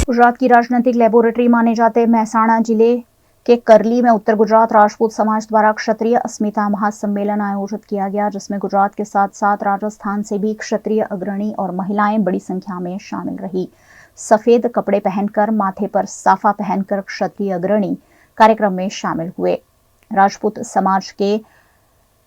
गुजरात की राजनीतिक लेबोरेटरी माने जाते महसाणा जिले के करली में उत्तर गुजरात राजपूत समाज द्वारा क्षत्रिय अस्मिता महासम्मेलन आयोजित किया गया, जिसमें गुजरात के साथ साथ राजस्थान से भी क्षत्रिय अग्रणी और महिलाएं बड़ी संख्या में शामिल रही। सफेद कपड़े पहनकर, माथे पर साफा पहनकर क्षत्रिय अग्रणी कार्यक्रम में शामिल हुए। राजपूत समाज के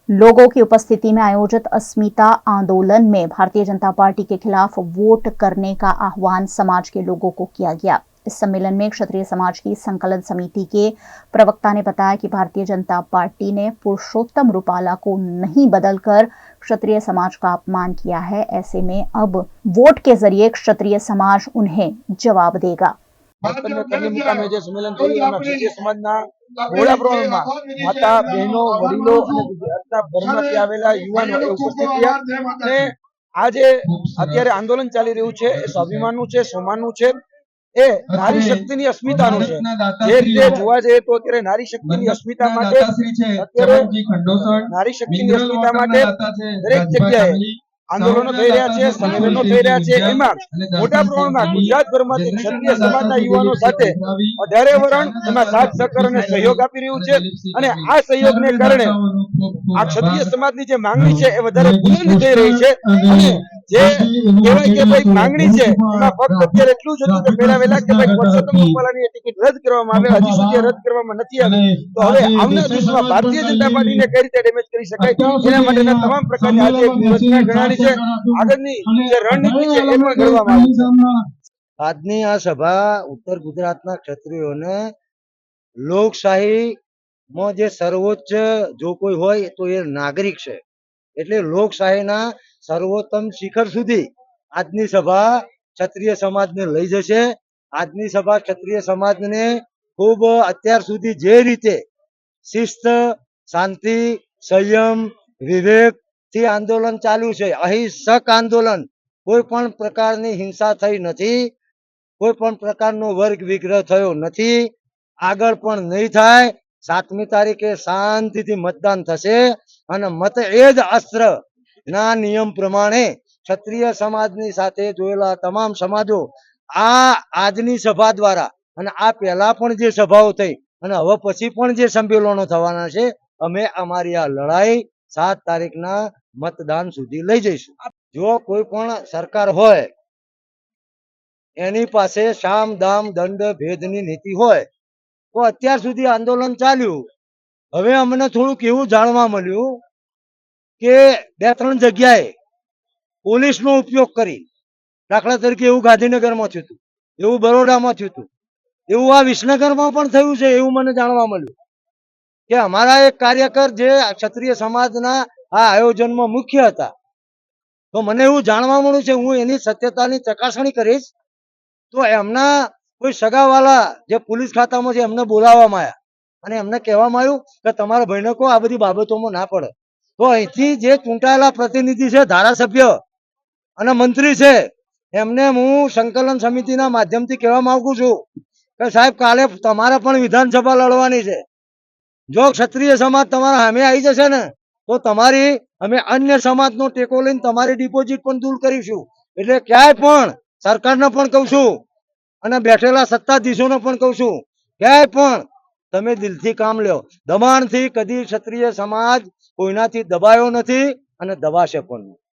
लोगों की उपस्थिति में आयोजित अस्मिता आंदोलन में भारतीय जनता पार्टी के खिलाफ वोट करने का आह्वान समाज के लोगों को किया गया। इस सम्मेलन में क्षत्रिय समाज की संकलन समिति के प्रवक्ता ने बताया कि भारतीय जनता पार्टी ने पुरुषोत्तम रूपाला को नहीं बदलकर क्षत्रिय समाज का अपमान किया है। ऐसे में अब वोट के जरिए क्षत्रिय समाज उन्हें जवाब देगा। मुकामे जे सम्मेलन थયું એમાં ક્ષત્રિય સમાજના મોટા પ્રમાણમાં માતા બહેનો વડીલો અને ગુજરાતના ભરમાંથી આવેલા યુવાનો એ ઉપસ્થિત રહ્યા અને આ જે અત્યારે આંદોલન ચાલી રહ્યું છે એ સ્વાભિમાનનું છે, સન્માનનું છે, એ નારી શક્તિની અસ્મિતાનું છે। જે રીતે જોવા જઈએ તો અત્યારે નારી શક્તિની અસ્મિતા માટે અત્યારે નારી શક્તિની અસ્મિતા માટે દરેક જગ્યાએ આંદોલનો થઈ રહ્યા છે, સંમેલનો થઈ રહ્યા છે। એમાં મોટા પ્રમાણમાં ગુજરાતભરમાંથી ક્ષત્રિય સમાજના યુવાનો સાથે 18 વરણ એમાં સાથ સહકાર અને સહયોગ આપી રહ્યું છે અને આ સહયોગને કારણે આ ક્ષત્રિય સમાજની જે માંગણી છે એ વધારે બુલંદ થઈ રહી છે અને જે કહેવાય કે ભાઈ માંગણી છે એમાં ફક્ત અત્યારે એટલું જ હતું કે પહેલા વહેલા કે ભાઈ પુરુષોત્તમ રૂપાલાની ટિકિટ રદ કરવામાં આવે, હજી સુધી રદ કરવામાં નથી આવી, તો હવે આવનાર દિવસમાં ભારતીય જનતા પાર્ટીને કઈ રીતે ડેમેજ કરી શકાય એના માટેના તમામ પ્રકારની આજે વ્યૂહરચના ઘડાની છે। આગળની જે રણનીતિ છે એ પણ ઘડવામાં આવી છે। આજની આ સભા ઉત્તર ગુજરાતના ક્ષત્રિયોને લોકશાહીમાં જે સર્વોચ્ચ જો કોઈ હોય તો એ નાગરિક છે, એટલે લોકશાહીના સર્વોત્તમ શિખર સુધી આજની સભા ક્ષત્રિય સમાજને લઈ જશે। આજની સભા ક્ષત્રિય સમાજને ખૂબ અત્યાર સુધી જે રીતે શિસ્ત, શાંતિ, સંયમ, વિવેક થી આંદોલન ચાલ્યું છે, અહિંસક આંદોલન, કોઈ પણ પ્રકારની હિંસા થઈ નથી, કોઈ પણ પ્રકારનો વર્ગ વિગ્રહ થયો નથી, આગળ પણ નહીં થાય। 7મી તારીખે શાંતિથી મતદાન થશે અને મત એ જ અસ્ત્ર ના નિયમ પ્રમાણે ક્ષત્રિય સમાજની સાથે જોયેલા તમામ સમાજો આ આજની સભા દ્વારા અને આ પહેલા પણ જે સભાઓ થઈ અને હવે પછી પણ જે સંમેલનો થવાના છે, અમે અમારી આ લડાઈ 7 તારીખના मतदान सुधी लई जईशुं। जो कोई पण सरकार होय एनी पासे साम दाम दंड भेदनी नीति होय तो अत्यार सुधी आंदोलन चाल्યું। હવે અમને થોડુંક એવું જાણવા મળ્યું કે 2-3 જગ્યાએ પોલીસનો ઉપયોગ કરી, દાખલા તરીકે એવું ગાંધીનગરમાં થયું હતું, એવું બરોડામાં થયું હતું, એવું આ વિસનગરમાં પણ થયું છે એવું મને જાણવા મળ્યું કે અમારા એક કાર્યકર જે ક્ષત્રિય સમાજના આ આયોજનમાં મુખ્ય હતા, તો મને એવું જાણવા મળ્યું છે, હું એની સત્યતાની ચકાસણી કરીશ, તો એમના કોઈ સગાવાલા જે પોલીસ ખાતામાં છે એમને બોલાવવામાં આવ્યા અને એમને કહેવામાં આવ્યું કે તમારા ભાઈને કહો આ બધી બાબતોમાં ના પડે। તો અહીંથી જે ચૂંટાયેલા પ્રતિનિધિ છે, ધારાસભ્ય અને મંત્રી છે, એમને હું સંકલન સમિતિના માધ્યમથી કહેવા માંગુ છું કે સાહેબ કાલે તમારે પણ વિધાનસભા લડવાની છે, જો ક્ષત્રિય સમાજ તમારા સામે આવી જશે ને તો તમારી અમે અન્ય સમાજનો ટેકો લઈને તમારી ડિપોઝિટ પણ દૂર કરીશું। એટલે ક્યાંય પણ સરકારને પણ કહું છું અને બેઠેલા સત્તાધીશોને પણ કહું છું, ક્યાંય પણ તમે દિલથી કામ લ્યો। દબાણથી કદી ક્ષત્રિય સમાજ કોઈનાથી દબાયો નથી અને દબાશે પણ નહીં।